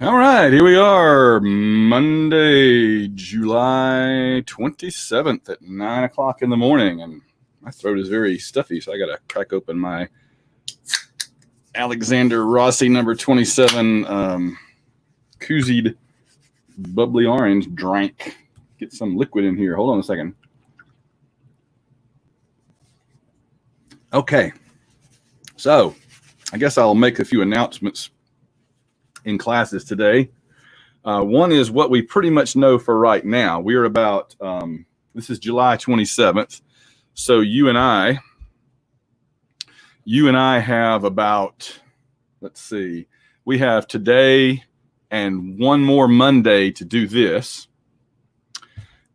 All right, here we are, Monday, July 27th at 9 o'clock in the morning. And my throat is very stuffy, so I got to crack open my Alexander Rossi number 27 koozied bubbly orange drink. Get some liquid in here. Hold on a second. Okay, so I guess I'll make a few announcements in classes today. One is what we pretty much know for right now. We're about, this is July 27th. So you and I have about, let's see, we have today and one more Monday to do this.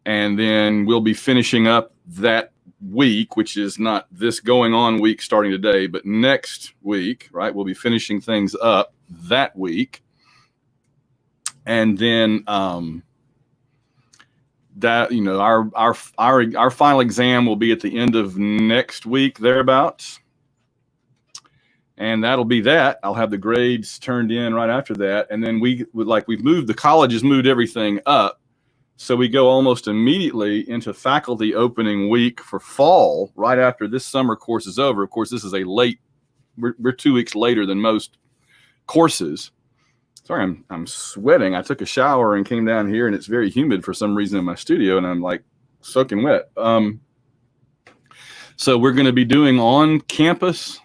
And then we'll be finishing up that week, which is not this going on week starting today, but next week, right? We'll be finishing things up that week. And then that, you know, our final exam will be at the end of next week, thereabouts. And that'll be that. I'll have the grades turned in right after that. And then we've moved, the college has moved everything up. So we go almost immediately into faculty opening week for fall, right after this summer course is over. Of course, this is we're 2 weeks later than most courses. Sorry, I'm sweating. I took a shower and came down here, and it's very humid for some reason in my studio, and I'm like soaking wet. So we're going to be doing on-campus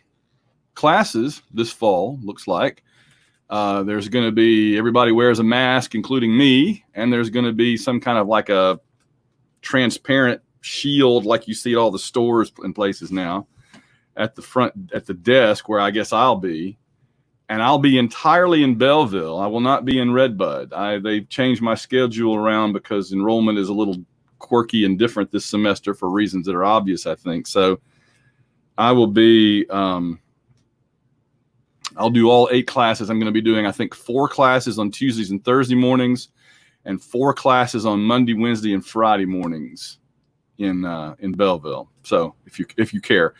classes this fall, looks like. There's going to be, everybody wears a mask, including me, and there's going to be some kind of like a transparent shield like you see at all the stores and places now at the front, at the desk where I guess I'll be. And I'll be entirely in Belleville. I will not be in Redbud. They've changed my schedule around because enrollment is a little quirky and different this semester for reasons that are obvious, I think. So I will be, I'll do all 8 classes. I'm going to be doing, I think, 4 classes on Tuesdays and Thursday mornings and 4 classes on Monday, Wednesday, and Friday mornings in Belleville. So if you care.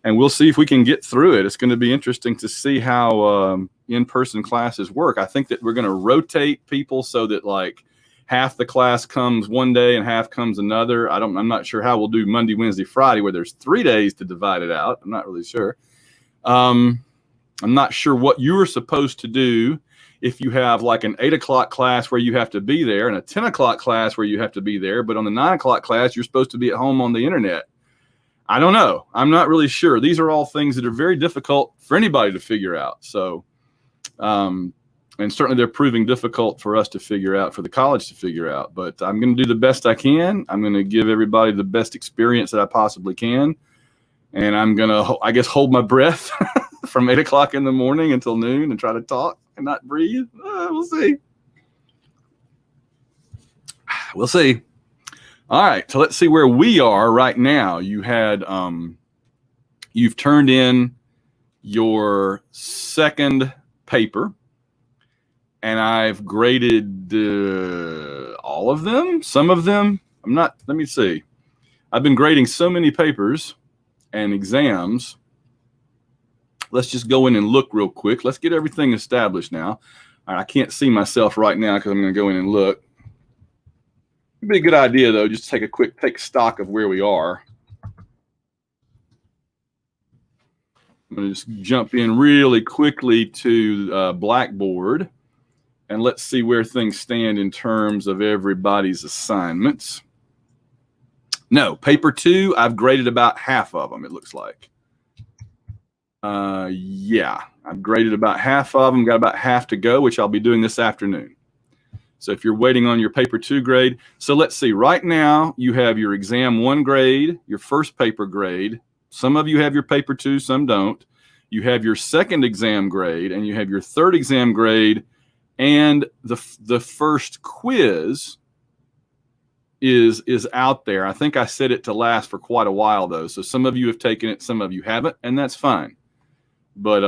And we'll see if we can get through it. It's going to be interesting to see how in-person classes work. I think that we're going to rotate people so that like half the class comes one day and half comes another. I'm not sure how we'll do Monday, Wednesday, Friday, where there's 3 days to divide it out. I'm not really sure. I'm not sure what you're supposed to do if you have like an 8 o'clock class where you have to be there and a 10 o'clock class where you have to be there. But on the 9 o'clock class, you're supposed to be at home on the internet. I don't know. I'm not really sure. These are all things that are very difficult for anybody to figure out. So, and certainly they're proving difficult for us to figure out, for the college to figure out. But I'm going to do the best I can. I'm going to give everybody the best experience that I possibly can. And I'm going to, I guess, hold my breath from 8 o'clock in the morning until noon and try to talk and not breathe. We'll see. We'll see. All right, so let's see where we are right now. You had, you've turned in your second paper, and I've graded all of them, some of them. Let me see. I've been grading so many papers and exams. Let's just go in and look real quick. Let's get everything established now. All right, I can't see myself right now because I'm going to go in and look. It'd be a good idea, though, just to take stock of where we are. I'm going to just jump in really quickly to Blackboard, and let's see where things stand in terms of everybody's assignments. No, paper 2, I've graded about half of them, it looks like. Yeah, I've graded about half of them, got about half to go, which I'll be doing this afternoon. So if you're waiting on your paper 2 grade, so let's see, right now you have your exam 1 grade, your first paper grade. Some of you have your paper 2, some don't. You have your second exam grade, and you have your third exam grade, and the first quiz is out there. I think I set it to last for quite a while, though. So some of you have taken it, some of you haven't, and that's fine. But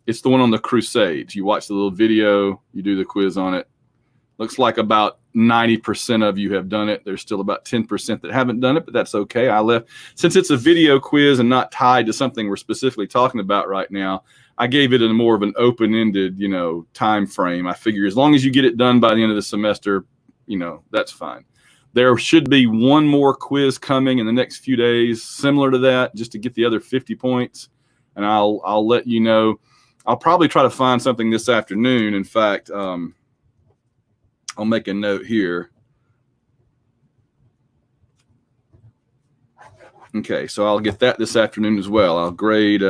it's the one on the Crusades. You watch the little video, you do the quiz on it. Looks like about 90% of you have done it. There's still about 10% that haven't done it, but that's okay. Since it's a video quiz and not tied to something we're specifically talking about right now, I gave it a more of an open-ended, time frame. I figure as long as you get it done by the end of the semester, that's fine. There should be one more quiz coming in the next few days, similar to that, just to get the other 50 points. And I'll let you know. I'll probably try to find something this afternoon. In fact, I'll make a note here. Okay, so I'll get that this afternoon as well. I'll grade,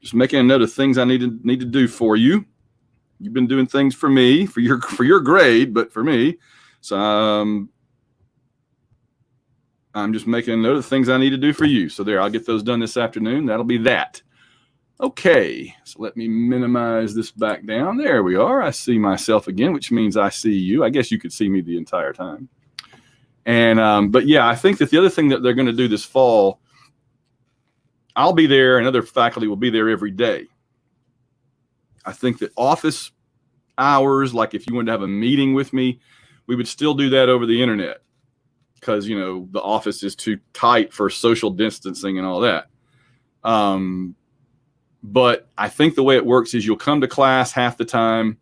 just making a note of things I need to do for you. You've been doing things for me, for your grade, but for me. So I'm just making a note of things I need to do for you. So there, I'll get those done this afternoon. That'll be that. Okay, so let me minimize this back down. There we are. I see myself again, which means I see you. I guess you could see me the entire time. And but yeah, I think that the other thing that they're going to do this fall, I'll be there and other faculty will be there every day. I think that office hours, like if you wanted to have a meeting with me, we would still do that over the internet because, the office is too tight for social distancing and all that. But I think the way it works is you'll come to class half the time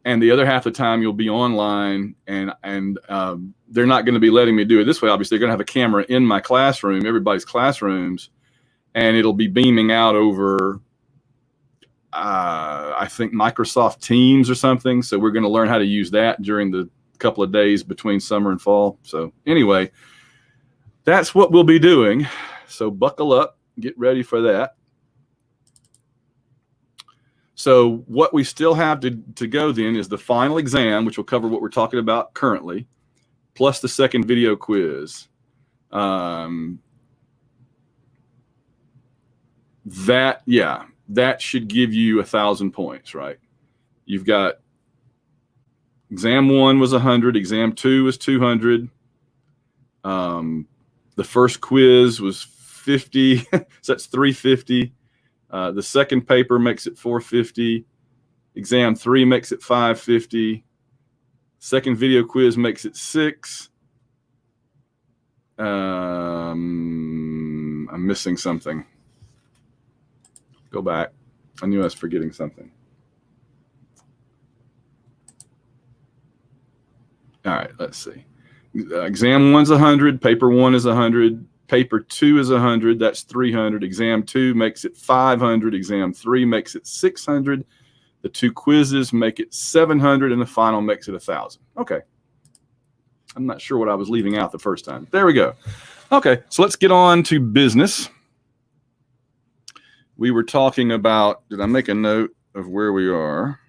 and the other half of the time you'll be online, and they're not going to be letting me do it this way. Obviously, they're going to have a camera in my classroom, everybody's classrooms, and it'll be beaming out over, I think, Microsoft Teams or something. So we're going to learn how to use that during the couple of days between summer and fall. So anyway, that's what we'll be doing. So buckle up, get ready for that. So what we still have to go then is the final exam, which will cover what we're talking about currently, plus the second video quiz. That should give you 1,000 points, right? You've got exam 1 was 100, exam 2 was 200. The first quiz was 50, so that's 350. The second paper makes it 450. Exam 3 makes it 550. Second video quiz makes it 6. I'm missing something. Go back. I knew I was forgetting something. All right, let's see. Exam 1's 100. Paper 1 is 100. Paper 2 is 100. That's 300. Exam 2 makes it 500. Exam 3 makes it 600. The 2 quizzes make it 700, and the final makes it 1,000. Okay. I'm not sure what I was leaving out the first time. There we go. Okay, so let's get on to business. We were talking about, did I make a note of where we are?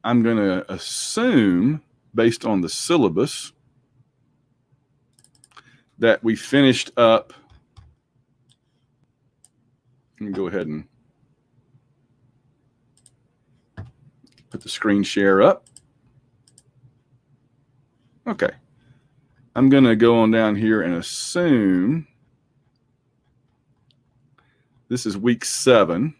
I'm going to assume, based on the syllabus, that we finished up. Let me go ahead and put the screen share up. Okay. I'm going to go on down here and assume this is week 7.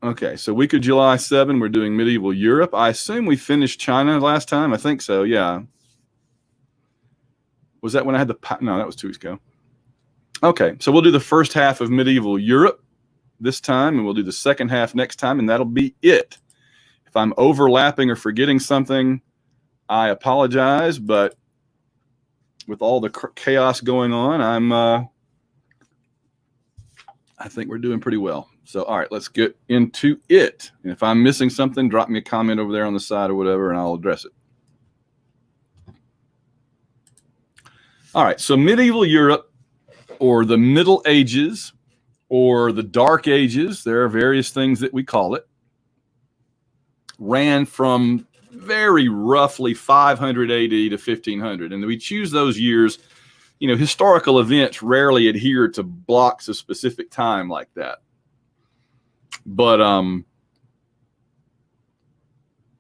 Okay, so week of July 7, we're doing medieval Europe. I assume we finished China last time. I think so, yeah. Was that when I had the... No, that was 2 weeks ago. Okay, so we'll do the first half of medieval Europe this time, and we'll do the second half next time, and that'll be it. If I'm overlapping or forgetting something, I apologize, but with all the chaos going on, I think we're doing pretty well. So, all right, let's get into it. And if I'm missing something, drop me a comment over there on the side or whatever, and I'll address it. All right, so medieval Europe, or the Middle Ages, or the Dark Ages, there are various things that we call it, ran from very roughly 500 AD to 1500. And we choose those years. You know, historical events rarely adhere to blocks of specific time like that. But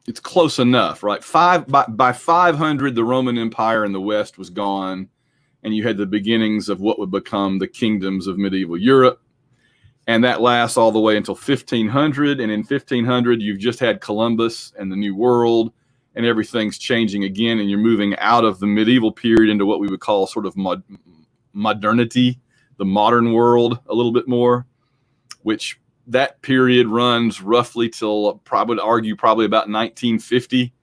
it's close enough, right? By 500, the Roman Empire in the West was gone, and you had the beginnings of what would become the kingdoms of medieval Europe. And that lasts all the way until 1500. And in 1500, you've just had Columbus and the New World, and everything's changing again. And you're moving out of the medieval period into what we would call sort of modernity, the modern world a little bit more, which that period runs roughly till, I would argue, probably about 1950.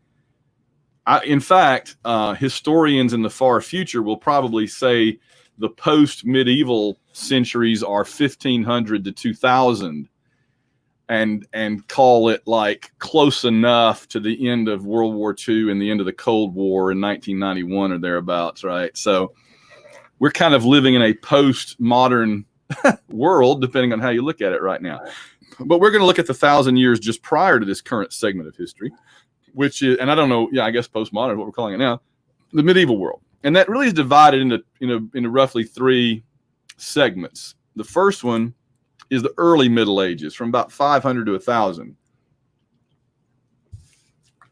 In fact, historians in the far future will probably say the post-medieval centuries are 1500 to 2000, and call it like close enough to the end of World War II and the end of the Cold War in 1991 or thereabouts, right? So we're kind of living in a post-modern world, depending on how you look at it right now. But we're going to look at the 1,000 years just prior to this current segment of history, which is, and I don't know, yeah, I guess postmodern is what we're calling it now, the medieval world. And that really is divided into roughly three segments. The first one is the early Middle Ages, from about 500 to 1,000.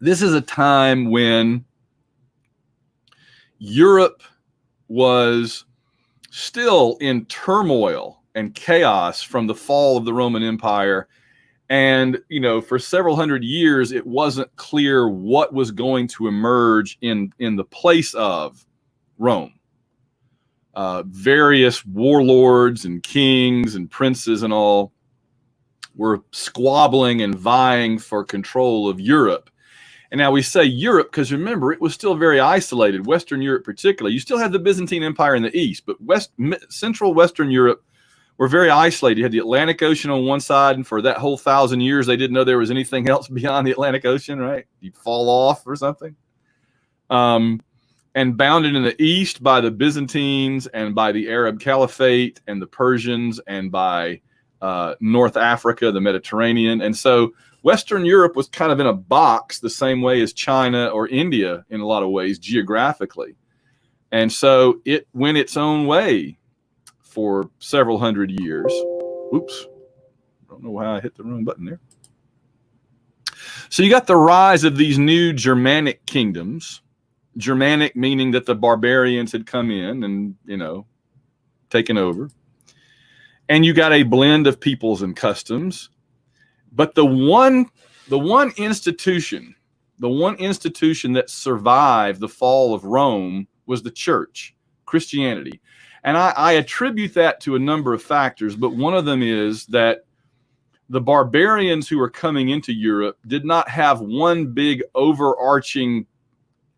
This is a time when Europe was still in turmoil and chaos from the fall of the Roman Empire. And, for several hundred years, it wasn't clear what was going to emerge in the place of Rome. Various warlords and kings and princes and all were squabbling and vying for control of Europe. And now we say Europe because, remember, it was still very isolated, Western Europe particularly. You still had the Byzantine Empire in the east, but Central Western Europe were very isolated. You had the Atlantic Ocean on one side, and for that whole 1,000 years, they didn't know there was anything else beyond the Atlantic Ocean, right? You'd fall off or something. And bounded in the east by the Byzantines and by the Arab Caliphate and the Persians and by North Africa, the Mediterranean. And so Western Europe was kind of in a box the same way as China or India in a lot of ways geographically. And so it went its own way for several hundred years. Oops. Don't know how I hit the wrong button there. So you got the rise of these new Germanic kingdoms. Germanic meaning that the barbarians had come in and, taken over. And you got a blend of peoples and customs. But the one institution that survived the fall of Rome was the church, Christianity. And I attribute that to a number of factors, but one of them is that the barbarians who were coming into Europe did not have one big overarching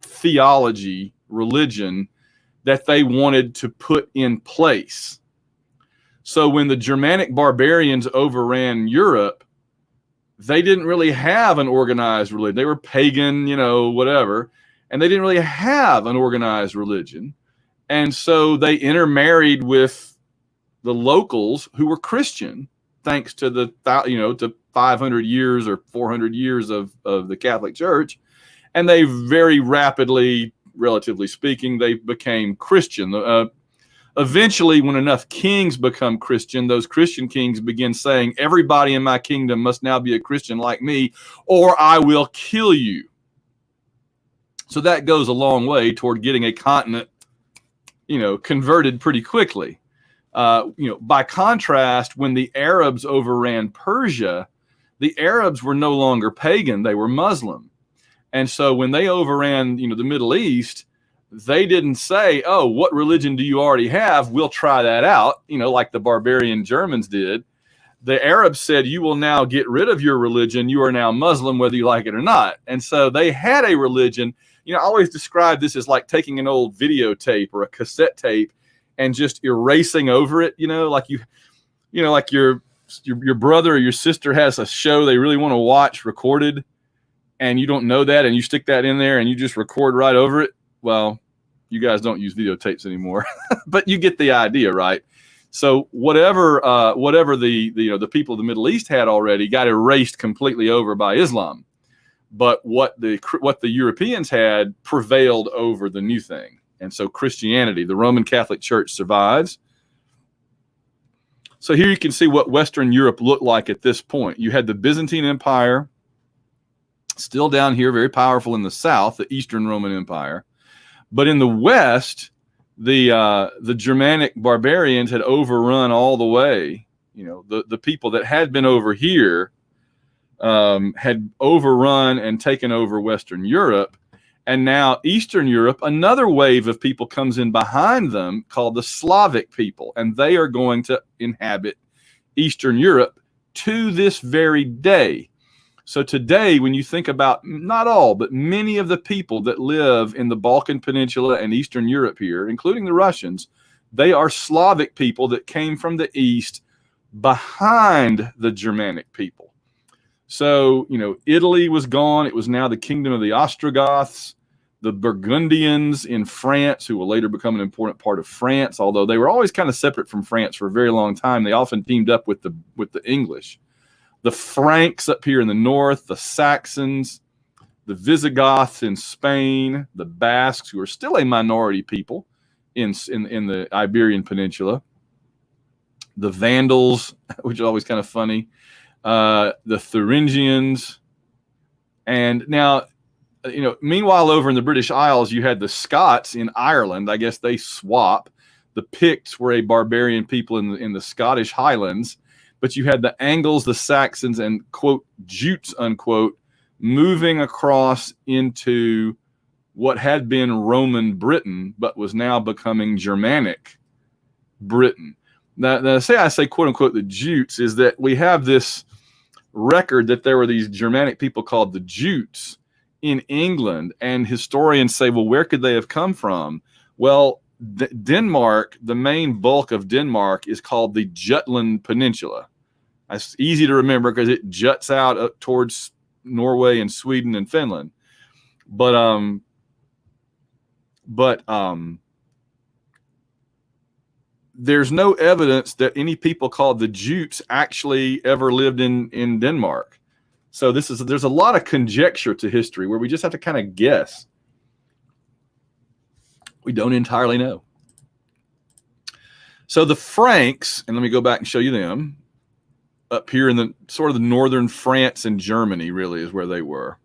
theology, religion, that they wanted to put in place. So when the Germanic barbarians overran Europe, they didn't really have an organized religion. They were pagan, whatever, and they didn't really have an organized religion. And so they intermarried with the locals who were Christian, thanks to to 500 years or 400 years of the Catholic Church. And they very rapidly, relatively speaking, they became Christian. Eventually, when enough kings become Christian, those Christian kings begin saying, everybody in my kingdom must now be a Christian like me, or I will kill you. So that goes a long way toward getting a continent, converted pretty quickly. By contrast, when the Arabs overran Persia, the Arabs were no longer pagan, they were Muslim. And so when they overran, the Middle East, they didn't say, oh, what religion do you already have? We'll try that out, like the barbarian Germans did. The Arabs said, you will now get rid of your religion. You are now Muslim, whether you like it or not. And so they had a religion. I always describe this as like taking an old videotape or a cassette tape and just erasing over it, like like your brother or your sister has a show they really want to watch recorded, and you don't know that, and you stick that in there and you just record right over it. Well, you guys don't use videotapes anymore, but you get the idea, right? So whatever the people of the Middle East had already got erased completely over by Islam. But what the Europeans had prevailed over the new thing. And so Christianity, the Roman Catholic Church, survives. So here you can see what Western Europe looked like at this point. You had the Byzantine Empire, still down here, very powerful in the south, the Eastern Roman Empire. But in the west, the Germanic barbarians had overrun all the way. The people that had been over here had overrun and taken over Western Europe. And now Eastern Europe, another wave of people comes in behind them called the Slavic people. And they are going to inhabit Eastern Europe to this very day. So today, when you think about not all, but many of the people that live in the Balkan Peninsula and Eastern Europe here, including the Russians, they are Slavic people that came from the East behind the Germanic people. So, Italy was gone. It was now the kingdom of the Ostrogoths, the Burgundians in France, who will later become an important part of France, although they were always kind of separate from France for a very long time. They often teamed up with the English. The Franks up here in the north, the Saxons, the Visigoths in Spain, the Basques, who are still a minority people in the Iberian Peninsula, the Vandals, which is always kind of funny, the Thuringians. And now, meanwhile, over in the British Isles, you had the Scots in Ireland. I guess they swap. The Picts were a barbarian people in the Scottish Highlands. But you had the Angles, the Saxons, and, quote, Jutes, unquote, moving across into what had been Roman Britain, but was now becoming Germanic Britain. Now I say, quote, unquote, the Jutes, is that we have this record that there were these Germanic people called the Jutes in England, and historians say, well, where could they have come from? Well, Denmark, the main bulk of Denmark is called the Jutland Peninsula. It's easy to remember because it juts out up towards Norway and Sweden and Finland. But there's no evidence that any people called the Jutes actually ever lived in Denmark. So there's a lot of conjecture to history where we just have to kind of guess. We don't entirely know. So the Franks, and let me go back and show you them, up here in the sort of the northern France and Germany really is where they were.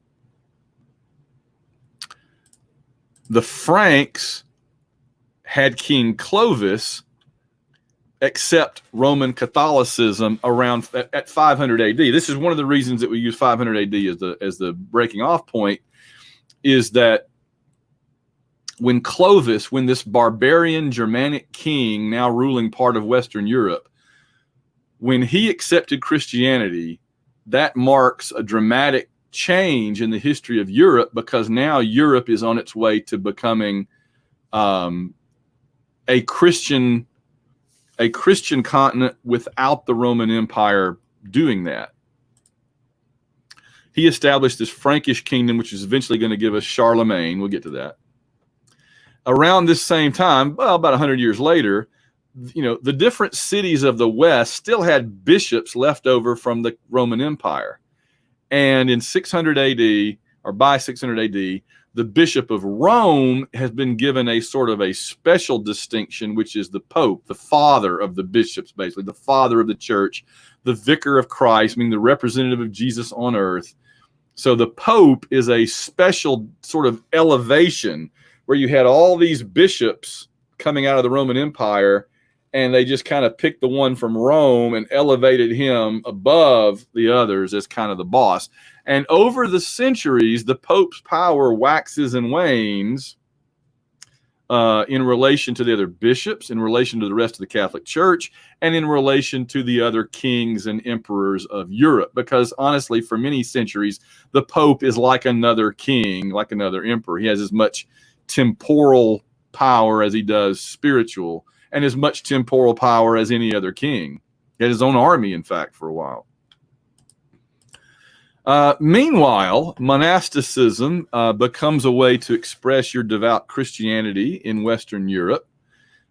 The Franks had King Clovis accept Roman Catholicism around at 500 AD. This is one of the reasons that we use 500 AD as the breaking off point, is that when this barbarian Germanic king, now ruling part of Western Europe, when he accepted Christianity, that marks a dramatic change in the history of Europe, because now Europe is on its way to becoming a Christian continent without the Roman Empire doing that. He established this Frankish kingdom, which is eventually going to give us Charlemagne. We'll get to that. Around this same time, well, about 100 years later, the different cities of the West still had bishops left over from the Roman Empire. And in 600 AD, or by 600 AD, the Bishop of Rome has been given a sort of a special distinction, which is the Pope, the father of the bishops, basically, the father of the church, the vicar of Christ, meaning the representative of Jesus on earth. So the Pope is a special sort of elevation where you had all these bishops coming out of the Roman Empire, and they just kind of picked the one from Rome and elevated him above the others as kind of the boss. And over the centuries, the Pope's power waxes and wanes in relation to the other bishops, in relation to the rest of the Catholic Church, and in relation to the other kings and emperors of Europe. Because honestly, for many centuries, the Pope is like another king, like another emperor. He has as much temporal power as he does spiritual, and as much temporal power as any other king. He had his own army, in fact, for a while. Meanwhile, monasticism becomes a way to express your devout Christianity in Western Europe.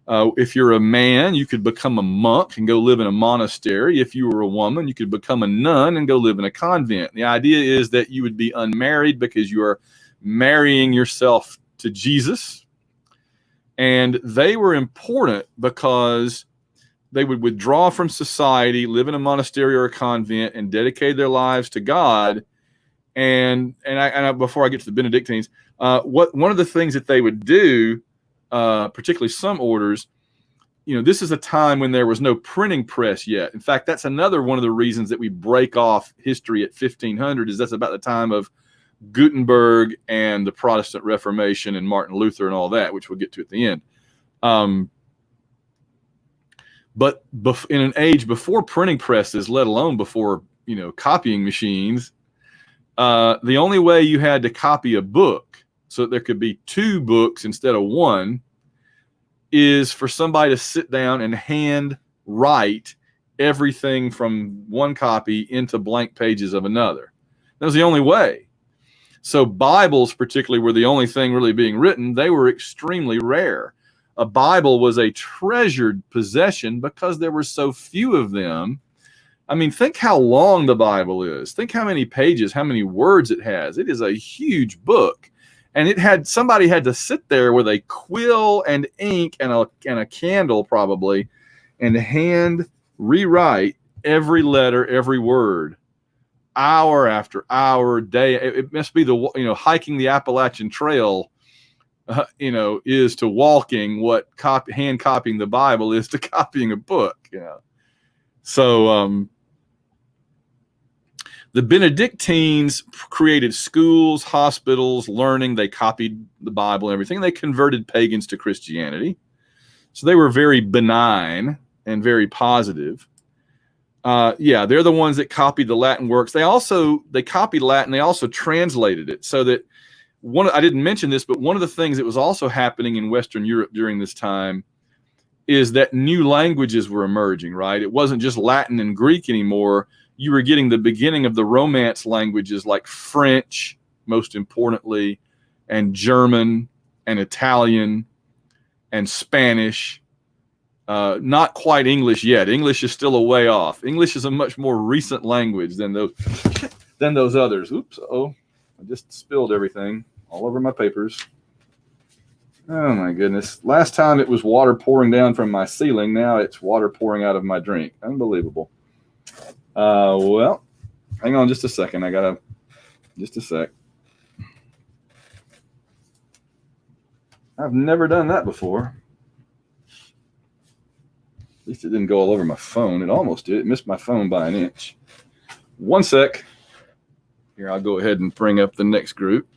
If you're a man, you could become a monk and go live in a monastery. If you were a woman, you could become a nun and go live in a convent. The idea is that you would be unmarried because you are marrying yourself to Jesus. And they were important because they would withdraw from society, live in a monastery or a convent, and dedicate their lives to God. And before I get to the Benedictines, one of the things that they would do particularly some orders, this is a time when there was no printing press yet. In fact, that's another one of the reasons that we break off history at 1500 is that's about the time of Gutenberg and the Protestant Reformation and Martin Luther and all that, which we'll get to at the end. But in an age before printing presses, let alone before, copying machines, the only way you had to copy a book so that there could be 2 books instead of 1 is for somebody to sit down and hand write everything from one copy into blank pages of another. That was the only way. So Bibles particularly were the only thing really being written. They were extremely rare. A Bible was a treasured possession because there were so few of them. I mean, think how long the Bible is. Think how many pages, how many words it has. It is a huge book. And somebody had to sit there with a quill and ink and a candle probably and hand rewrite every letter, every word, hour after hour, day. It must be hiking the Appalachian Trail, is to walking what hand copying the Bible is to copying a book. So the Benedictines created schools, hospitals, learning. They copied the Bible and everything. They converted pagans to Christianity. So they were very benign and very positive. They're the ones that copied the Latin works. They copied Latin. They also translated it so that I didn't mention this, but one of the things that was also happening in Western Europe during this time is that new languages were emerging, right? It wasn't just Latin and Greek anymore. You were getting the beginning of the Romance languages like French, most importantly, and German and Italian and Spanish. Not quite English yet. English is still a way off. English is a much more recent language than those others. Oops, I just spilled everything all over my papers. Oh my goodness. Last time it was water pouring down from my ceiling. Now it's water pouring out of my drink. Unbelievable. Well, hang on just a second. Just a sec. I've never done that before. At least it didn't go all over my phone. It almost did. It missed my phone by an inch. One sec. Here, I'll go ahead and bring up the next group.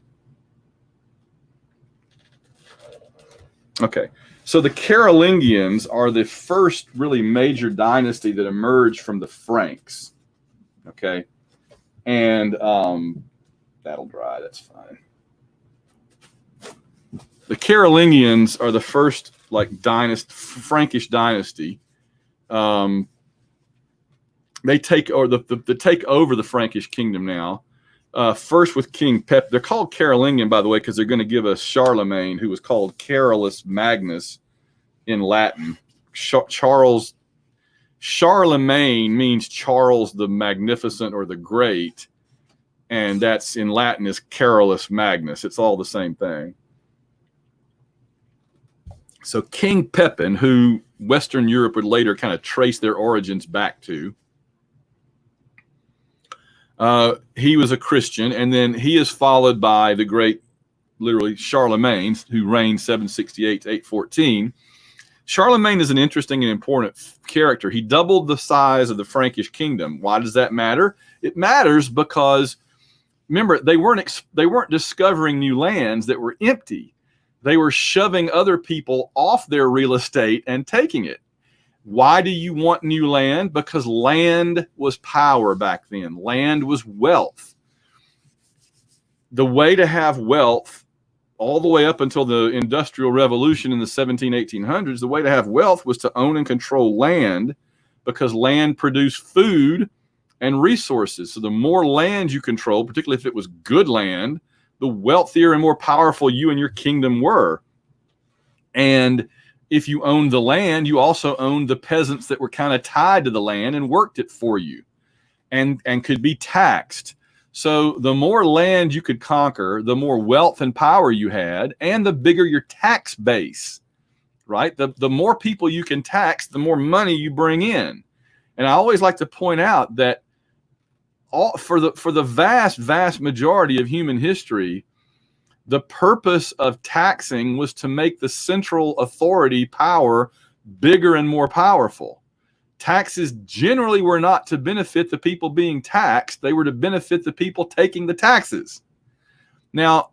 Okay. So the Carolingians are the first really major dynasty that emerged from the Franks. Okay. And that'll dry. That's fine. The Carolingians are the first Frankish dynasty. They take over the Frankish kingdom now. First with King Pep. They're called Carolingian, by the way, because they're going to give us Charlemagne, who was called Carolus Magnus in Latin. Charlemagne means Charles the Magnificent or the Great, and that's in Latin is Carolus Magnus. It's all the same thing. So King Pepin, who Western Europe would later kind of trace their origins back to, he was a Christian, and then he is followed by the great, literally, Charlemagne, who reigned 768 to 814. Charlemagne is an interesting and important character. He doubled the size of the Frankish kingdom. Why does that matter? It matters because, remember, they weren't discovering new lands that were empty. They were shoving other people off their real estate and taking it. Why do you want new land? Because land was power back then. Land was wealth. The way to have wealth, all the way up until the Industrial Revolution in the 1800s, the way to have wealth was to own and control land, because land produced food and resources. So the more land you control, particularly if it was good land, the wealthier and more powerful you and your kingdom were. And if you owned the land, you also owned the peasants that were kind of tied to the land and worked it for you and could be taxed. So the more land you could conquer, the more wealth and power you had, and the bigger your tax base, right? The more people you can tax, the more money you bring in. And I always like to point out that for the vast majority of human history, The purpose of taxing was to make the central authority power bigger and more powerful. Taxes generally were not to benefit the people being taxed. They were to benefit the people taking the taxes. Now,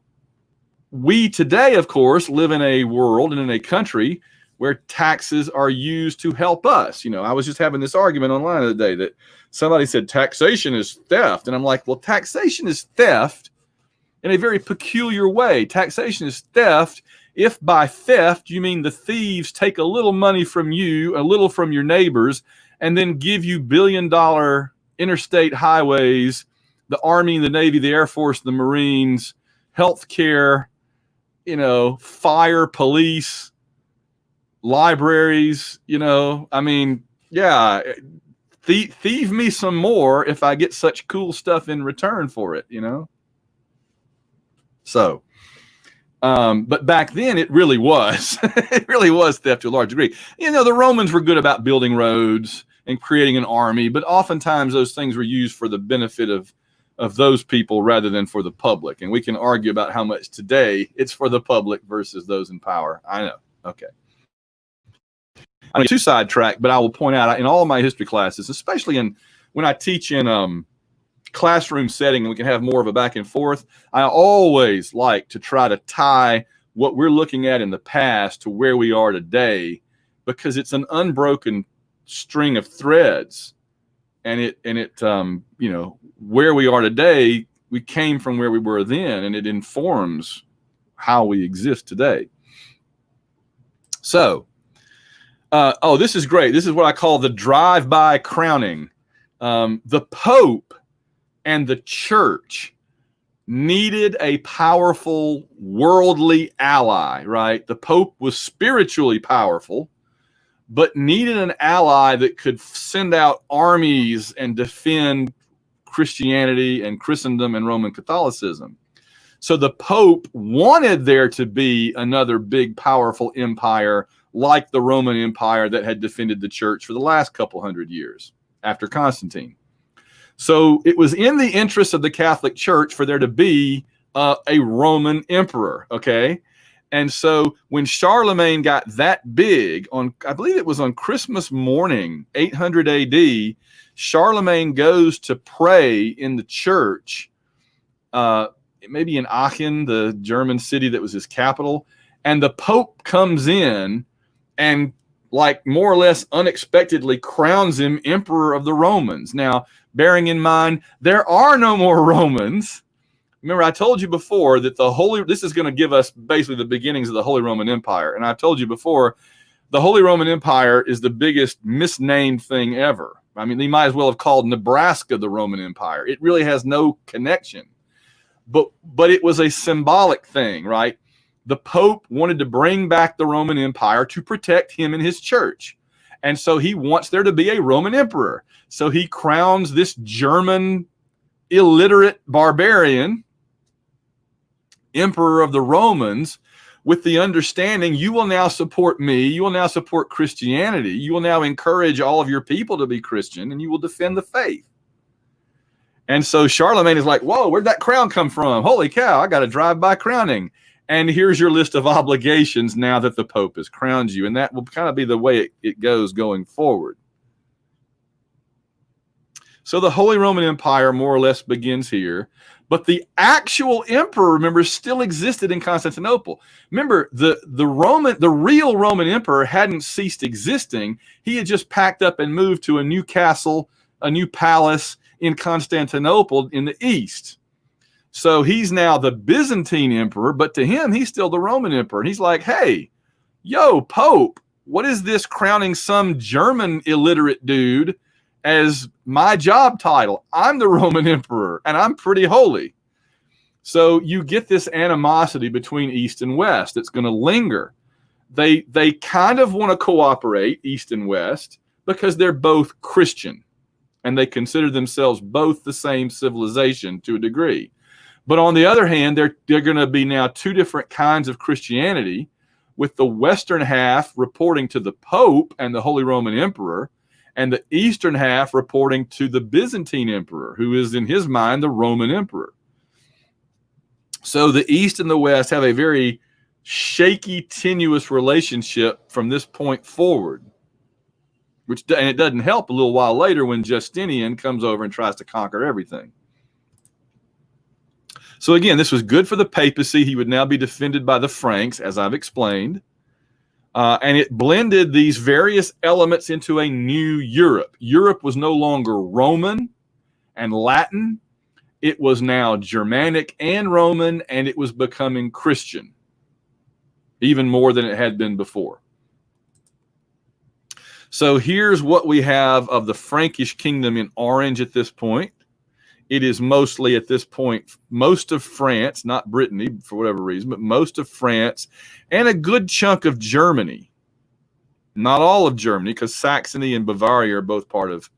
we today, of course, live in a world and in a country where taxes are used to help us. I was just having this argument online the other day that somebody said taxation is theft. And I'm like, well, taxation is theft in a very peculiar way. Taxation is theft if by theft you mean the thieves take a little money from you, a little from your neighbors, and then give you billion-dollar interstate highways, the Army, the Navy, the Air Force, the Marines, healthcare, fire, police, libraries, thieve me some more if I get such cool stuff in return for it, So, but back then it really was, it really was theft to a large degree. The Romans were good about building roads and creating an army, but oftentimes those things were used for the benefit of those people rather than for the public. And we can argue about how much today it's for the public versus those in power. I know. Okay. I'm too sidetracked, but I will point out in all of my history classes, especially when I teach in classroom setting and we can have more of a back and forth, I always like to try to tie what we're looking at in the past to where we are today, because it's an unbroken string of threads. And where we are today, we came from where we were then, and it informs how we exist today. So, this is great. This is what I call the drive-by crowning. The Pope and the church needed a powerful worldly ally, right? The Pope was spiritually powerful, but needed an ally that could send out armies and defend Christianity and Christendom and Roman Catholicism. So the Pope wanted there to be another big, powerful empire like the Roman Empire that had defended the church for the last couple hundred years after Constantine. So it was in the interest of the Catholic Church for there to be a Roman emperor, okay? And so when Charlemagne got that big, I believe it was on Christmas morning, 800 AD, Charlemagne goes to pray in the church, maybe in Aachen, the German city that was his capital, and the Pope comes in and more or less unexpectedly crowns him emperor of the Romans. Now, bearing in mind, there are no more Romans. Remember, I told you before that this is going to give us basically the beginnings of the Holy Roman Empire. And I've told you before, the Holy Roman Empire is the biggest misnamed thing ever. I mean, they might as well have called Nebraska the Roman Empire. It really has no connection. But it was a symbolic thing, right? The Pope wanted to bring back the Roman Empire to protect him and his church. And so he wants there to be a Roman emperor. So he crowns this German illiterate barbarian emperor of the Romans with the understanding, you will now support me, you will now support Christianity, you will now encourage all of your people to be Christian, and you will defend the faith. And so Charlemagne is like, whoa, where'd that crown come from? Holy cow, I got a drive-by crowning. And here's your list of obligations now that the Pope has crowned you. And that will kind of be the way it goes going forward. So the Holy Roman Empire more or less begins here. But the actual emperor, remember, still existed in Constantinople. Remember, the real Roman emperor hadn't ceased existing. He had just packed up and moved to a new castle, a new palace in Constantinople in the east. So he's now the Byzantine emperor, but to him, he's still the Roman emperor. And he's like, hey, yo, Pope, what is this crowning some German illiterate dude as my job title? I'm the Roman emperor, and I'm pretty holy. So you get this animosity between East and West that's going to linger. They kind of want to cooperate, East and West, because they're both Christian, and they consider themselves both the same civilization to a degree. But on the other hand, they're going to be now two different kinds of Christianity, with the Western half reporting to the Pope and the Holy Roman Emperor, and the Eastern half reporting to the Byzantine Emperor, who is in his mind the Roman Emperor. So the East and the West have a very shaky, tenuous relationship from this point forward, and it doesn't help a little while later when Justinian comes over and tries to conquer everything. So again, this was good for the papacy. He would now be defended by the Franks, as I've explained. And it blended these various elements into a new Europe. Europe was no longer Roman and Latin. It was now Germanic and Roman, and it was becoming Christian, even more than it had been before. So here's what we have of the Frankish kingdom in orange at this point. It is mostly at this point, most of France, not Brittany for whatever reason, but most of France and a good chunk of Germany. Not all of Germany, because Saxony and Bavaria are both part of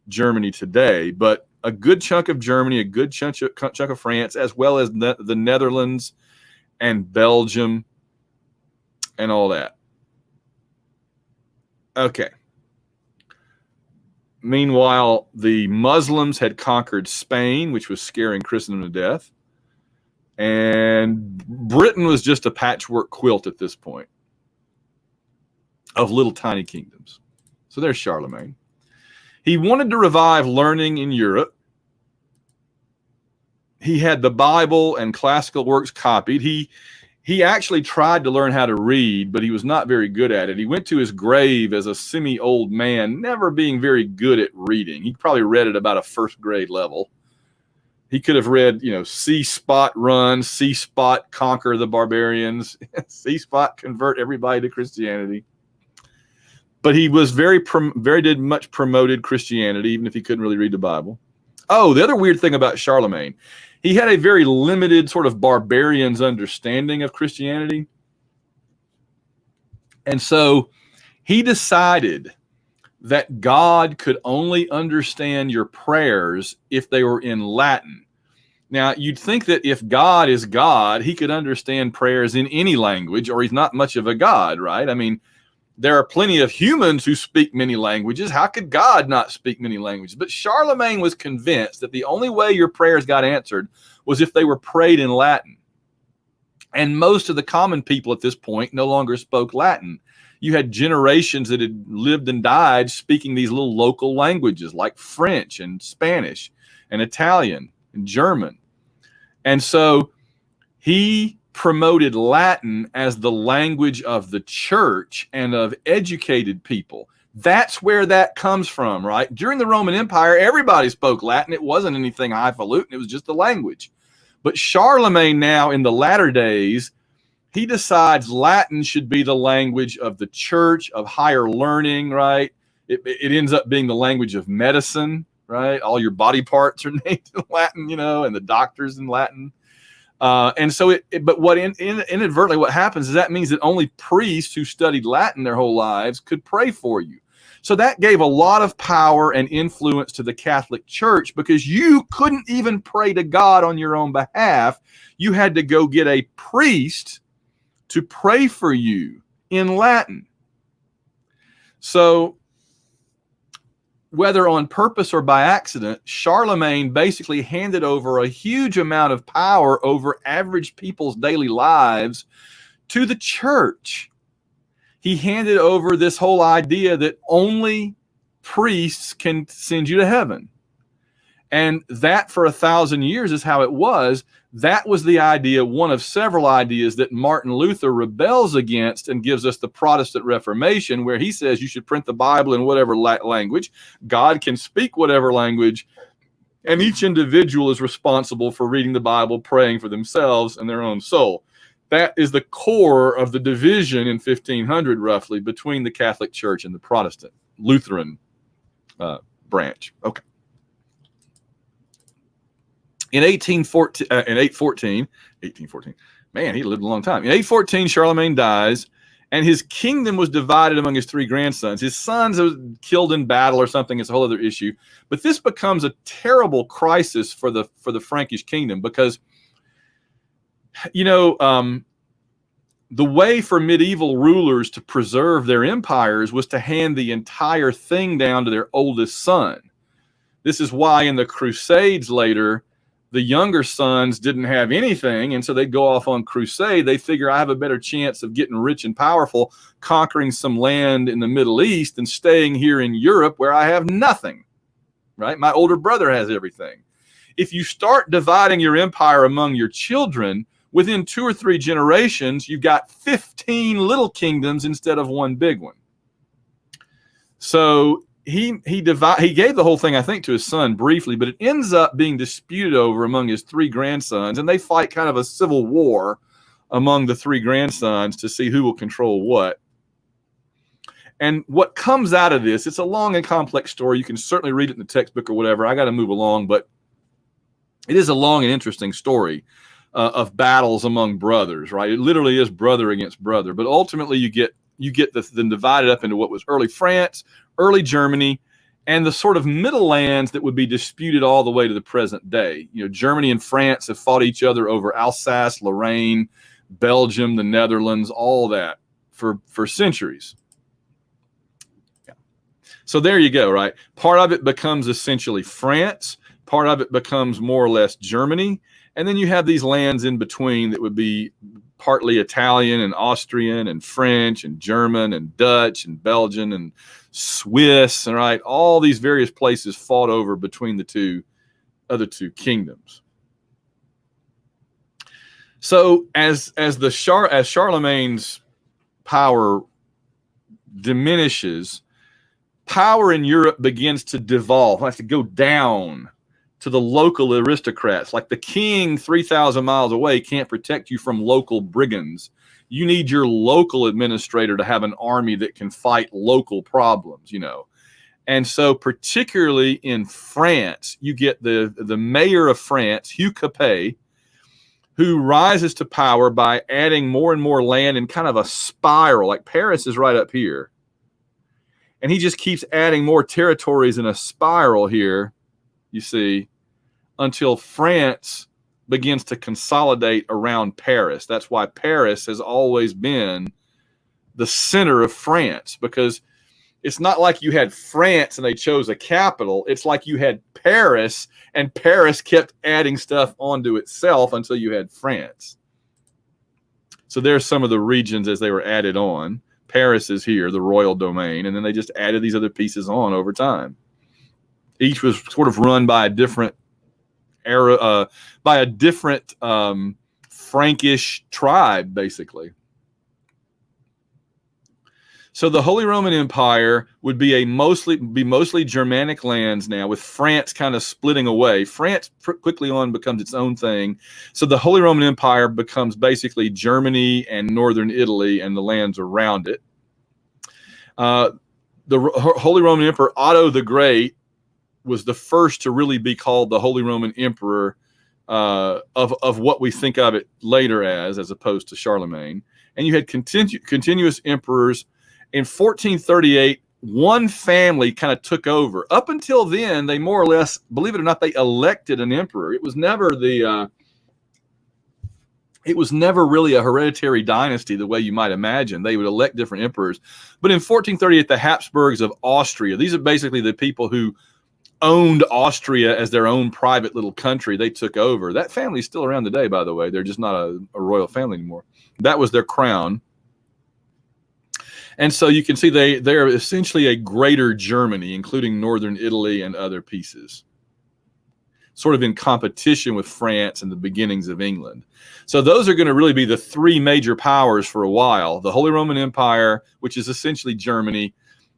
Germany today, but a good chunk of Germany, a good chunk of France, as well as the Netherlands and Belgium and all that. Okay. Meanwhile, the Muslims had conquered Spain, which was scaring Christendom to death. And Britain was just a patchwork quilt at this point of little tiny kingdoms. So there's Charlemagne. He wanted to revive learning in Europe. He had the Bible and classical works copied. He actually tried to learn how to read, but he was not very good at it. He went to his grave as a semi-old man, never being very good at reading. He probably read at about a first grade level. He could have read, C spot run, C spot conquer the barbarians, C spot convert everybody to Christianity. But he was did much promoted Christianity, even if he couldn't really read the Bible. Oh, the other weird thing about Charlemagne, he had a very limited sort of barbarian's understanding of Christianity. And so he decided that God could only understand your prayers if they were in Latin. Now, you'd think that if God is God, he could understand prayers in any language, or he's not much of a God, right? I mean, there are plenty of humans who speak many languages. How could God not speak many languages? But Charlemagne was convinced that the only way your prayers got answered was if they were prayed in Latin. And most of the common people at this point no longer spoke Latin. You had generations that had lived and died speaking these little local languages like French and Spanish and Italian and German. And so he promoted Latin as the language of the church and of educated people. That's where that comes from, right? During the Roman Empire, everybody spoke Latin. It wasn't anything highfalutin. It was just the language. But Charlemagne now, in the latter days, he decides Latin should be the language of the church, of higher learning, right? It ends up being the language of medicine, right? All your body parts are named in Latin, and the doctors in Latin. And so but what inadvertently what happens is that means that only priests who studied Latin their whole lives could pray for you. So that gave a lot of power and influence to the Catholic Church, because you couldn't even pray to God on your own behalf. You had to go get a priest to pray for you in Latin. So whether on purpose or by accident, Charlemagne basically handed over a huge amount of power over average people's daily lives to the church. He handed over this whole idea that only priests can send you to heaven. And that for 1,000 years is how it was. That was the idea, one of several ideas that Martin Luther rebels against and gives us the Protestant Reformation, where he says you should print the Bible in whatever language. God can speak whatever language, and each individual is responsible for reading the Bible, praying for themselves and their own soul. That is the core of the division in 1500, roughly, between the Catholic Church and the Protestant Lutheran branch. Okay. In 1814, man, he lived a long time. In 814, Charlemagne dies, and his kingdom was divided among his three grandsons. His sons were killed in battle or something. It's a whole other issue. But this becomes a terrible crisis for the Frankish kingdom, because, the way for medieval rulers to preserve their empires was to hand the entire thing down to their oldest son. This is why in the Crusades later, the younger sons didn't have anything, and so they'd go off on crusade. They figure I have a better chance of getting rich and powerful, conquering some land in the Middle East than staying here in Europe where I have nothing, right? My older brother has everything. If you start dividing your empire among your children, within 2 or 3 generations, you've got 15 little kingdoms instead of one big one. So he gave the whole thing, I think, to his son briefly, but it ends up being disputed over among his 3 grandsons, and they fight kind of a civil war among the 3 grandsons to see who will control what. And what comes out of this, it's a long and complex story. You can certainly read it in the textbook or whatever. I got to move along, but it is a long and interesting story of battles among brothers, right? It literally is brother against brother, but ultimately you get them divided up into what was early France, early Germany, and the sort of middle lands that would be disputed all the way to the present day. You know, Germany and France have fought each other over Alsace, Lorraine, Belgium, the Netherlands, all that for centuries. Yeah. So there you go, right? Part of it becomes essentially France. Part of it becomes more or less Germany. And then you have these lands in between that would be partly Italian and Austrian and French and German and Dutch and Belgian and Swiss, all right? All these various places fought over between the other two kingdoms. So as Charlemagne's power diminishes, power in Europe begins to devolve, has to go down to the local aristocrats. Like the king 3,000 miles away can't protect you from local brigands. You need your local administrator to have an army that can fight local problems, you know. And so particularly in France, you get the mayor of France, Hugh Capet, who rises to power by adding more and more land in kind of a spiral. Like Paris is right up here. And he just keeps adding more territories in a spiral here, you see, until France begins to consolidate around Paris. That's why Paris has always been the center of France, because it's not like you had France and they chose a capital. It's like you had Paris, and Paris kept adding stuff onto itself until you had France. So there's some of the regions as they were added on. Paris is here, the royal domain, and then they just added these other pieces on over time. Each was sort of run by a different era, by a different Frankish tribe, basically. So the Holy Roman Empire would be mostly Germanic lands now, with France kind of splitting away. France quickly on becomes its own thing. So the Holy Roman Empire becomes basically Germany and northern Italy and the lands around it. The Holy Roman Emperor Otto the Great was the first to really be called the Holy Roman Emperor of what we think of it later as opposed to Charlemagne. And you had continuous emperors. In 1438, one family kind of took over. Up until then, they more or less, believe it or not, they elected an emperor. It was never really a hereditary dynasty the way you might imagine. They would elect different emperors. But in 1438, the Habsburgs of Austria, these are basically the people who owned Austria as their own private little country. They took over. That family's still around today, by the way. They're just not a royal family anymore. That was their crown. And so you can see they're essentially a greater Germany, including northern Italy and other pieces, sort of in competition with France and the beginnings of England. So those are going to really be the 3 major powers for a while: the Holy Roman Empire, which is essentially Germany,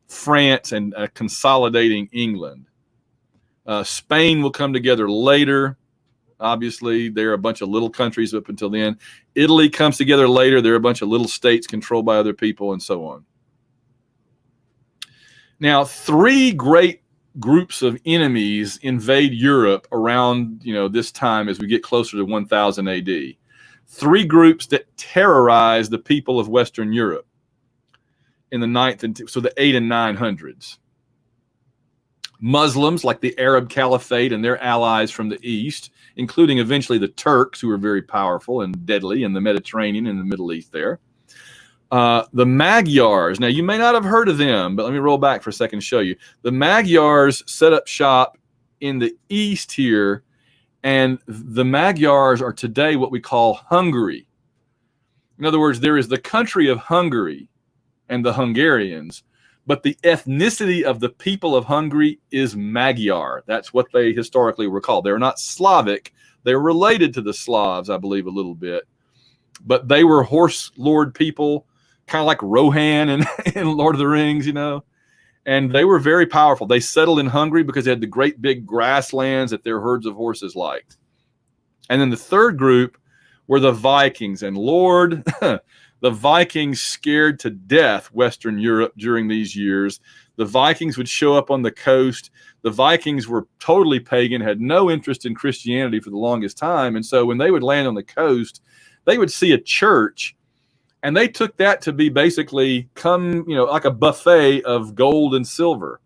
France, and consolidating England. Spain will come together later. Obviously, they're a bunch of little countries up until then. Italy comes together later. They're a bunch of little states controlled by other people, and so on. Now, 3 great groups of enemies invade Europe around, this time as we get closer to 1000 AD. 3 groups that terrorize the people of Western Europe in the 9th and so the 8 and 900s. Muslims, like the Arab Caliphate and their allies from the east, including eventually the Turks, who were very powerful and deadly in the Mediterranean and the Middle East there. The Magyars. Now, you may not have heard of them, but let me roll back for a second and show you. The Magyars set up shop in the east here, And the Magyars are today what we call Hungary. In other words, there is the country of Hungary and the Hungarians, but the ethnicity of the people of Hungary is Magyar. That's what they historically were called. They're not Slavic. They're related to the Slavs, I believe, a little bit. But they were horse lord people, kind of like Rohan in Lord of the Rings, you know. And they were very powerful. They settled in Hungary because they had the great big grasslands that their herds of horses liked. And then the third group were the Vikings. And Lord, the Vikings scared to death Western Europe during these years. The Vikings would show up on the coast. The Vikings were totally pagan, had no interest in Christianity for the longest time. And so when they would land on the coast, they would see a church, and they took that to be basically like a buffet of gold and silver.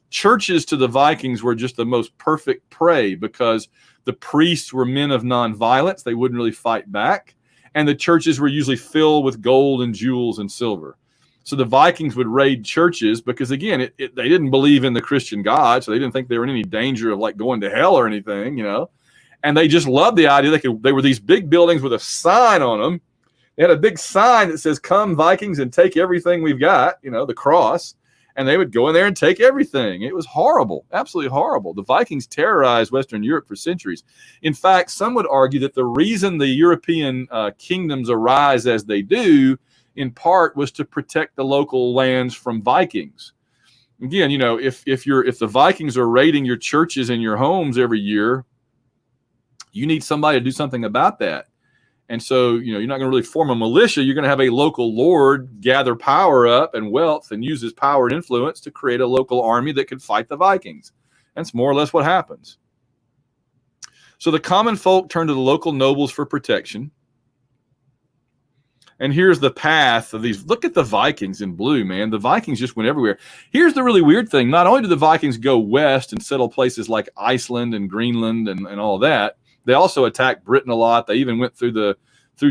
Churches to the Vikings were just the most perfect prey because the priests were men of nonviolence. They wouldn't really fight back. And the churches were usually filled with gold and jewels and silver. So the Vikings would raid churches because, again, they didn't believe in the Christian God, so they didn't think they were in any danger of like going to hell or anything, you know. And they just loved the idea they were these big buildings with a sign on them. They had a big sign that says, "Come Vikings and take everything we've got," you know, the cross. And they would go in there and take everything. It was horrible, absolutely horrible. The Vikings terrorized Western Europe for centuries. In fact, some would argue that the reason the European kingdoms arise as they do, in part, was to protect the local lands from Vikings. Again, you know, if the Vikings are raiding your churches and your homes every year, you need somebody to do something about that. And so, you know, you're not going to really form a militia. You're going to have a local lord gather power up and wealth and use his power and influence to create a local army that could fight the Vikings. That's more or less what happens. So the common folk turn to the local nobles for protection. And here's the path of these. Look at the Vikings in blue, man. The Vikings just went everywhere. Here's the really weird thing. Not only did the Vikings go west and settle places like Iceland and Greenland and all that, they also attacked Britain a lot. They even went through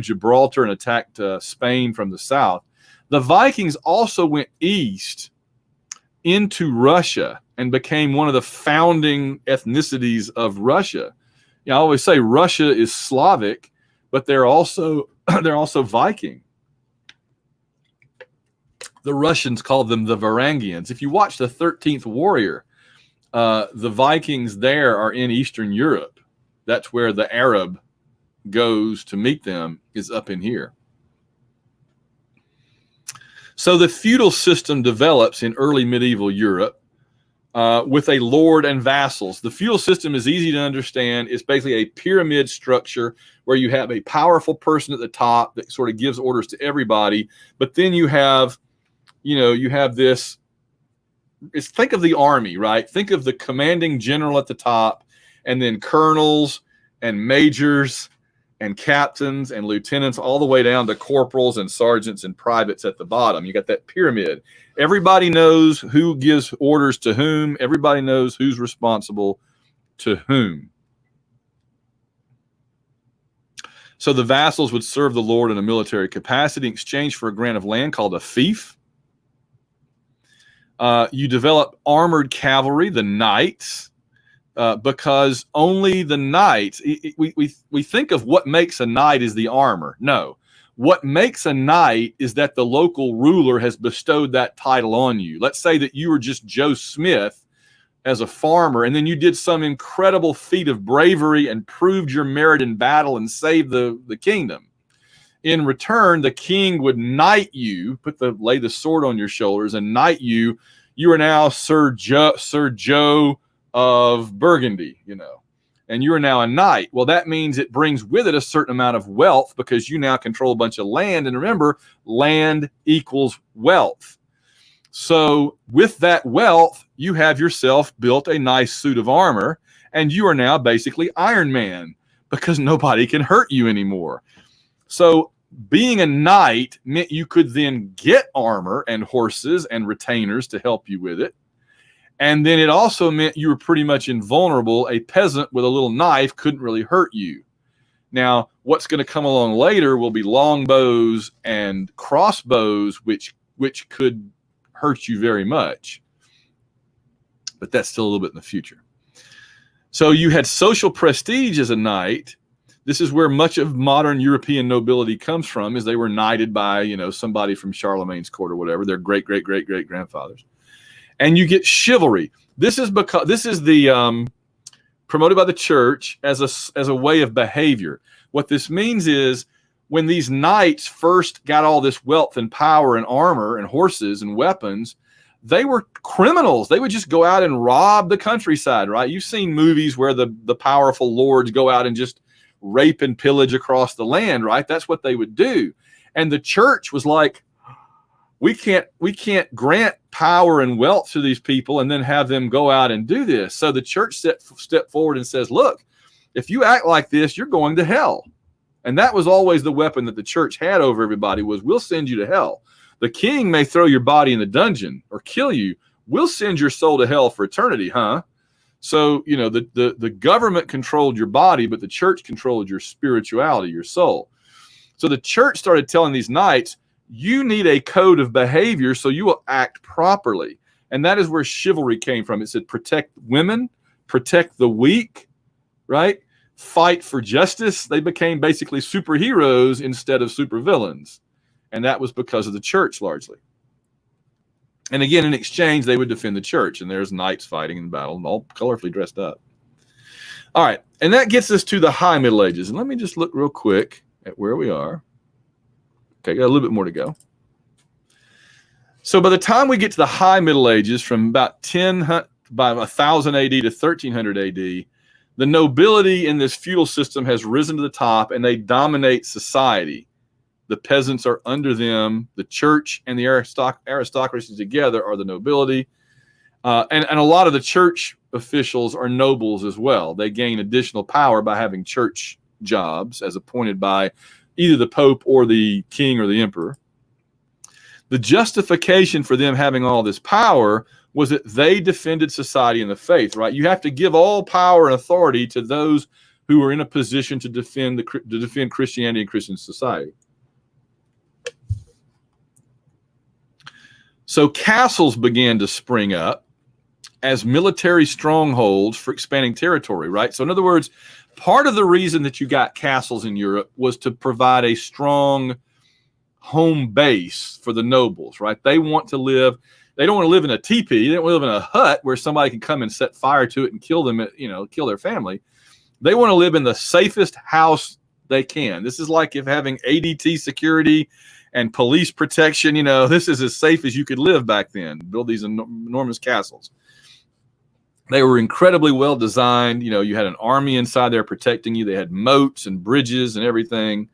Gibraltar and attacked Spain from the south. The Vikings also went east into Russia and became one of the founding ethnicities of Russia. You know, I always say Russia is Slavic, but they're also Viking. The Russians called them the Varangians. If you watch the 13th Warrior, the Vikings there are in Eastern Europe. That's where the Arab goes to meet them, is up in here. So the feudal system develops in early medieval Europe with a lord and vassals. The feudal system is easy to understand. It's basically a pyramid structure where you have a powerful person at the top that sort of gives orders to everybody. But then you have this, think of the army, right? Think of the commanding general at the top, and then colonels and majors and captains and lieutenants all the way down to corporals and sergeants and privates at the bottom. You got that pyramid. Everybody knows who gives orders to whom. Everybody knows who's responsible to whom. So the vassals would serve the lord in a military capacity in exchange for a grant of land called a fief. You develop armored cavalry, the knights, because only the knights, we think of what makes a knight is the armor. No, what makes a knight is that the local ruler has bestowed that title on you. Let's say that you were just Joe Smith as a farmer, and then you did some incredible feat of bravery and proved your merit in battle and saved the kingdom. In return, the king would knight you, lay the sword on your shoulders and knight you. You are now Sir Joe of Burgundy, you know, and you are now a knight. Well, that means it brings with it a certain amount of wealth because you now control a bunch of land. And remember, land equals wealth. So with that wealth, you have yourself built a nice suit of armor, and you are now basically Iron Man because nobody can hurt you anymore. So being a knight meant you could then get armor and horses and retainers to help you with it. And then it also meant you were pretty much invulnerable. A peasant with a little knife couldn't really hurt you. Now, what's going to come along later will be longbows and crossbows, which could hurt you very much. But that's still a little bit in the future. So you had social prestige as a knight. This is where much of modern European nobility comes from, is they were knighted by, you know, somebody from Charlemagne's court or whatever, their great, great, great, great grandfathers. And you get chivalry. This is the promoted by the church as a way of behavior. What this means is when these knights first got all this wealth and power and armor and horses and weapons, they were criminals. They would just go out and rob the countryside, right? You've seen movies where the powerful lords go out and just rape and pillage across the land, right? That's what they would do. And the church was like, we can't grant power and wealth to these people and then have them go out and do this. So the church stepped forward and says, look, if you act like this, you're going to hell. And that was always the weapon that the church had over everybody, was, we'll send you to hell. The king may throw your body in the dungeon or kill you. We'll send your soul to hell for eternity, huh? So, you know, the government controlled your body, but the church controlled your spirituality, your soul. So the church started telling these knights, you need a code of behavior so you will act properly. And that is where chivalry came from. It said protect women, protect the weak, right? Fight for justice. They became basically superheroes instead of supervillains. And that was because of the church largely. And again, in exchange, they would defend the church. And there's knights fighting in battle, and all colorfully dressed up. All right. And that gets us to the High Middle Ages. And let me just look real quick at where we are. Okay, got a little bit more to go. So by the time we get to the High Middle Ages, from about 1000 AD to 1300 AD, the nobility in this feudal system has risen to the top, and they dominate society. The peasants are under them. The church and the aristocracy together are the nobility. And a lot of the church officials are nobles as well. They gain additional power by having church jobs as appointed by either the Pope or the king or the emperor. The justification for them having all this power was that they defended society and the faith, right? You have to give all power and authority to those who are in a position to defend Christianity and Christian society. So castles began to spring up as military strongholds for expanding territory, right? So in other words, part of the reason that you got castles in Europe was to provide a strong home base for the nobles, right? They don't want to live in a teepee. They don't want to live in a hut where somebody can come and set fire to it and kill them, kill their family. They want to live in the safest house they can. This is like if having ADT security and police protection, this is as safe as you could live back then. Build these enormous castles. They were incredibly well designed. You had an army inside there protecting you. They had moats and bridges and everything.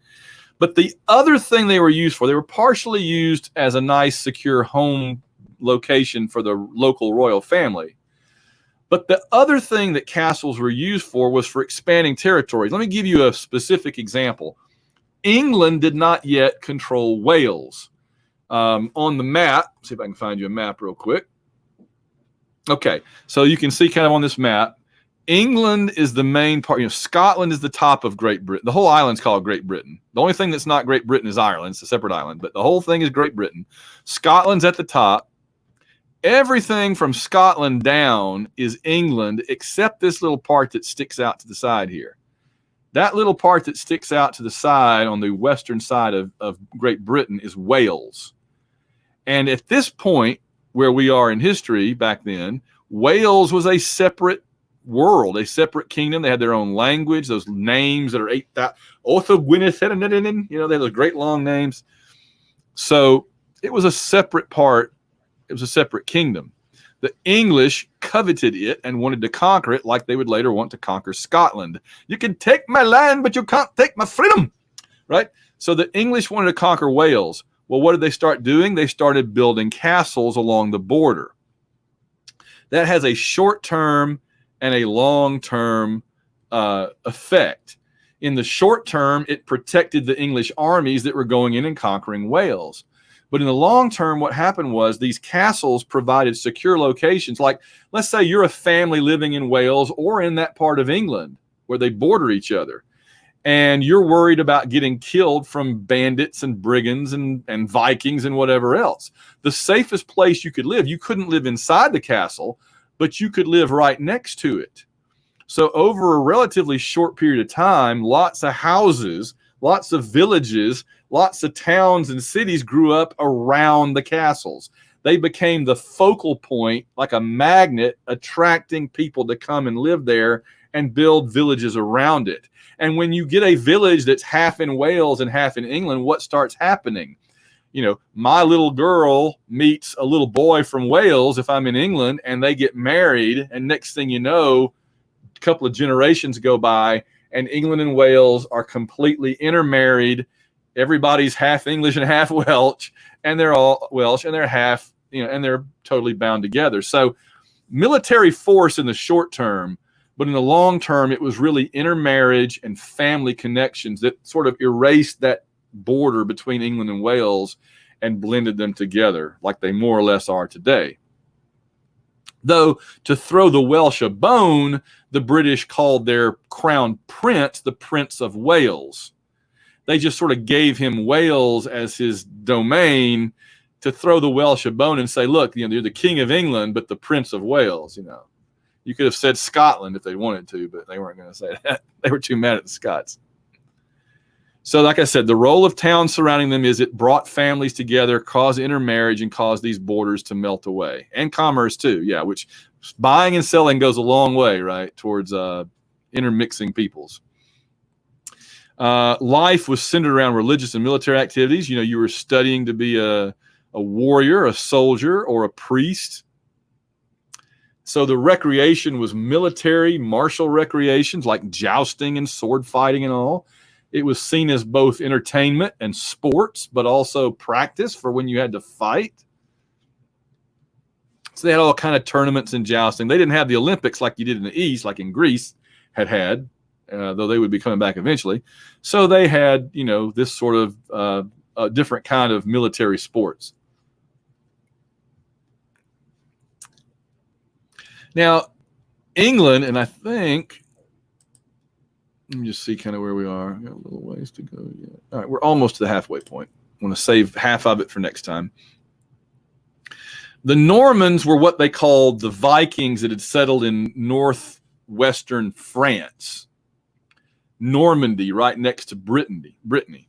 But the other thing they were used for, they were partially used as a nice, secure home location for the local royal family. But the other thing that castles were used for was for expanding territories. Let me give you a specific example. England did not yet control Wales. On the map, see if I can find you a map real quick. Okay, so you can see kind of on this map, England is the main part. Scotland is the top of Great Britain. The whole island's called Great Britain. The only thing that's not Great Britain is Ireland. It's a separate island, but the whole thing is Great Britain. Scotland's at the top. Everything from Scotland down is England, except this little part that sticks out to the side here. That little part that sticks out to the side on the western side of Great Britain is Wales. And at this point, where we are in history back then, Wales was a separate world, a separate kingdom. They had their own language, those names that are 8,000. Otho Gwyneth, they had those great long names. So it was a separate part. It was a separate kingdom. The English coveted it and wanted to conquer it like they would later want to conquer Scotland. You can take my land, but you can't take my freedom, right? So the English wanted to conquer Wales. Well, what did they start doing? They started building castles along the border. That has a short-term and a long-term effect. In the short term, it protected the English armies that were going in and conquering Wales. But in the long term, what happened was these castles provided secure locations. Like, let's say you're a family living in Wales or in that part of England where they border each other, and you're worried about getting killed from bandits and brigands and Vikings and whatever else. The safest place you could live, you couldn't live inside the castle, but you could live right next to it. So over a relatively short period of time, lots of houses, lots of villages, lots of towns and cities grew up around the castles. They became the focal point, like a magnet, attracting people to come and live there and build villages around it. And when you get a village that's half in Wales and half in England, what starts happening? My little girl meets a little boy from Wales if I'm in England, and they get married, and next thing you know, a couple of generations go by, and England and Wales are completely intermarried. Everybody's half English and half Welsh, and they're all Welsh, and they're half, and they're totally bound together. So military force in the short term, but in the long term, it was really intermarriage and family connections that sort of erased that border between England and Wales and blended them together like they more or less are today. Though, to throw the Welsh a bone, the British called their crown prince the Prince of Wales. They just sort of gave him Wales as his domain to throw the Welsh a bone and say, look, you're the King of England, but the Prince of Wales. You could have said Scotland if they wanted to, but they weren't going to say that. They were too mad at the Scots. So like I said, the role of towns surrounding them is it brought families together, caused intermarriage, and caused these borders to melt away. And commerce too, which buying and selling goes a long way, right, towards intermixing peoples. Life was centered around religious and military activities. You were studying to be a warrior, a soldier, or a priest. So the recreation was military, martial recreations like jousting and sword fighting and all. It was seen as both entertainment and sports, but also practice for when you had to fight. So they had all kind of tournaments and jousting. They didn't have the Olympics like you did in the East, like in Greece had, though they would be coming back eventually. So they had, this sort of a different kind of military sports. Now, England, and I think, let me just see kind of where we are. Got a little ways to go yet. All right, we're almost to the halfway point. I want to save half of it for next time. The Normans were what they called the Vikings that had settled in northwestern France. Normandy, right next to Brittany.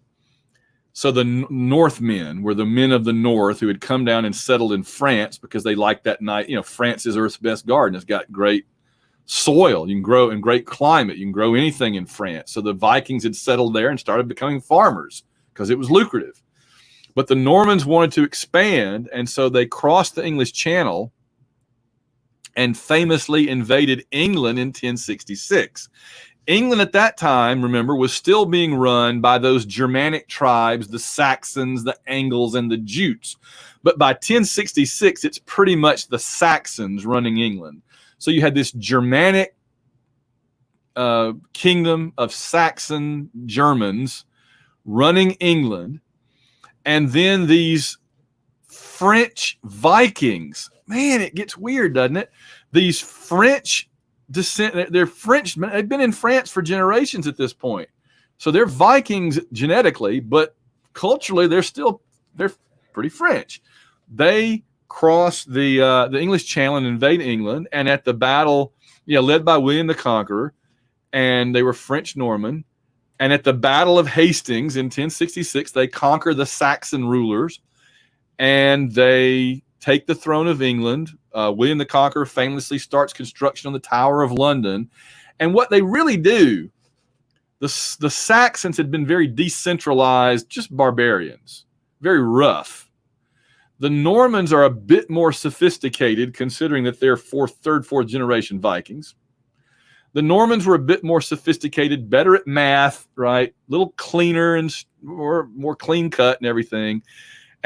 So the Northmen were the men of the north who had come down and settled in France because they liked that night. France is Earth's best garden. It's got great soil. You can grow in great climate. You can grow anything in France. So the Vikings had settled there and started becoming farmers because it was lucrative. But the Normans wanted to expand, and so they crossed the English Channel and famously invaded England in 1066. England at that time, remember, was still being run by those Germanic tribes, the Saxons, the Angles, and the Jutes. But by 1066, it's pretty much the Saxons running England. So you had this Germanic kingdom of Saxon Germans running England, and then these French Vikings. Man, it gets weird, doesn't it? These French descent, they're French. They've been in France for generations at this point. So they're Vikings genetically, but culturally they're pretty French. They crossed the English Channel and invade England, and at the battle, led by William the Conqueror, and they were French Norman. And at the Battle of Hastings in 1066, they conquer the Saxon rulers, and they take the throne of England. William the Conqueror famously starts construction on the Tower of London. And what they really do, the Saxons had been very decentralized, just barbarians, very rough. The Normans are a bit more sophisticated, considering that they're third, fourth generation Vikings. The Normans were a bit more sophisticated, better at math, right? A little cleaner and more clean cut and everything.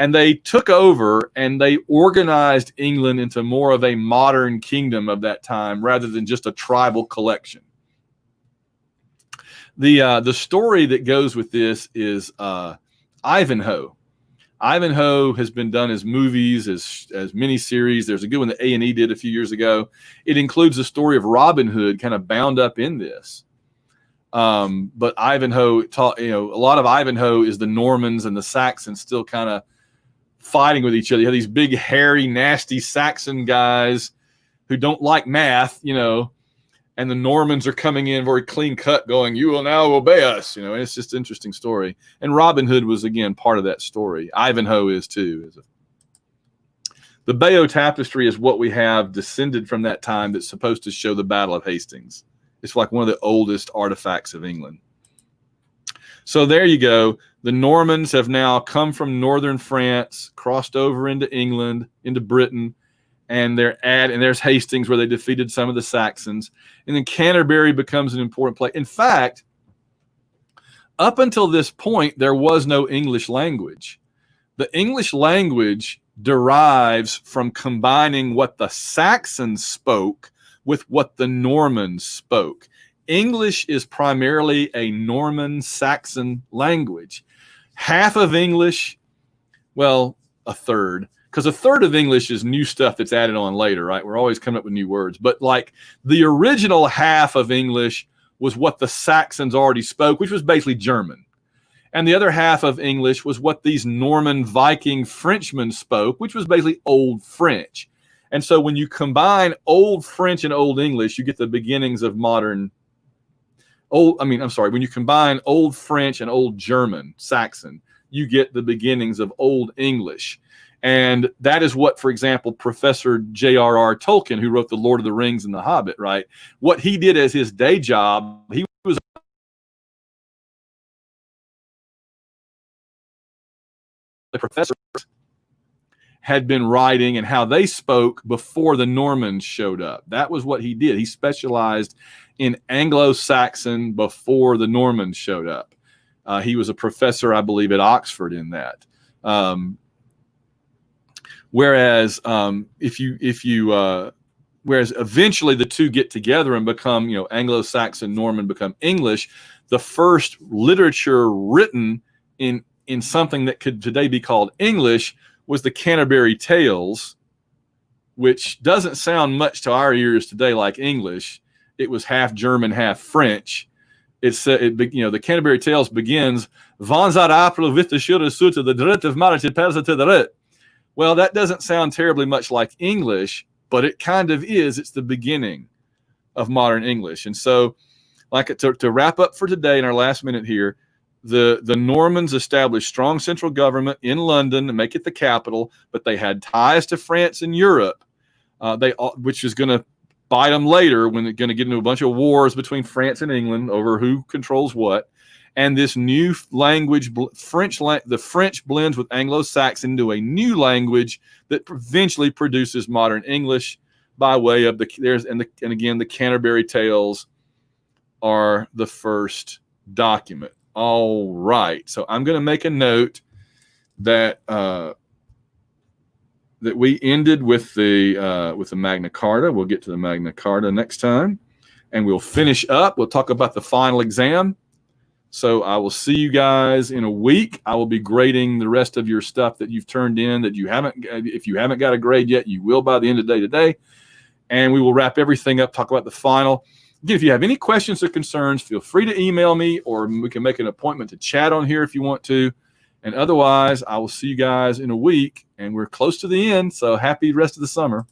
And they took over and they organized England into more of a modern kingdom of that time rather than just a tribal collection. The story that goes with this is Ivanhoe. Ivanhoe has been done as movies, as miniseries. There's a good one that A&E did a few years ago. It includes the story of Robin Hood kind of bound up in this. But Ivanhoe, a lot of Ivanhoe is the Normans and the Saxons still kind of fighting with each other. You have these big, hairy, nasty Saxon guys who don't like math, and the Normans are coming in very clean cut, going, "You will now obey us." And it's just an interesting story. And Robin Hood was, again, part of that story. Ivanhoe is too. The Bayeux Tapestry is what we have descended from that time that's supposed to show the Battle of Hastings. It's like one of the oldest artifacts of England. So there you go. The Normans have now come from northern France, crossed over into England, into Britain, and there's Hastings, where they defeated some of the Saxons. And then Canterbury becomes an important place. In fact, up until this point, there was no English language. The English language derives from combining what the Saxons spoke with what the Normans spoke. English is primarily a Norman Saxon language. Half of English, well, a third, because a third of English is new stuff that's added on later, right? We're always coming up with new words. But like the original half of English was what the Saxons already spoke, which was basically German. And the other half of English was what these Norman Viking Frenchmen spoke, which was basically Old French. And so when you combine Old French and Old English, you get the beginnings of modern when you combine Old French and Old German, Saxon, you get the beginnings of Old English. And that is what, for example, Professor J.R.R. Tolkien, who wrote The Lord of the Rings and The Hobbit, right? What he did as his day job, he was the professor had been writing and how they spoke before the Normans showed up. That was what he did. He specialized in Anglo-Saxon before the Normans showed up. He was a professor, I believe, at Oxford in that. Whereas eventually the two get together and become, Anglo-Saxon, Norman become English. The first literature written in something that could today be called English was the Canterbury Tales, which doesn't sound much to our ears today like English. It was half German, half French. The Canterbury Tales begins, well, that doesn't sound terribly much like English, but it kind of is. It's the beginning of modern English. And so, to wrap up for today in our last minute here, the Normans established strong central government in London to make it the capital, but they had ties to France and Europe, which is going to bite them later when they're going to get into a bunch of wars between France and England over who controls what. And this new language, the French blends with Anglo-Saxon into a new language that eventually produces modern English by way of again, the Canterbury Tales are the first document. All right, so I'm going to make a note that that we ended with the Magna Carta. We'll get to the Magna Carta next time, and we'll finish up. We'll talk about the final exam. So I will see you guys in a week. I will be grading the rest of your stuff that you've turned in that you haven't. If you haven't got a grade yet, you will by the end of the day today, and we will wrap everything up. Talk about the final. Again, if you have any questions or concerns, feel free to email me, or we can make an appointment to chat on here if you want to. And otherwise, I will see you guys in a week, and we're close to the end, so happy rest of the summer.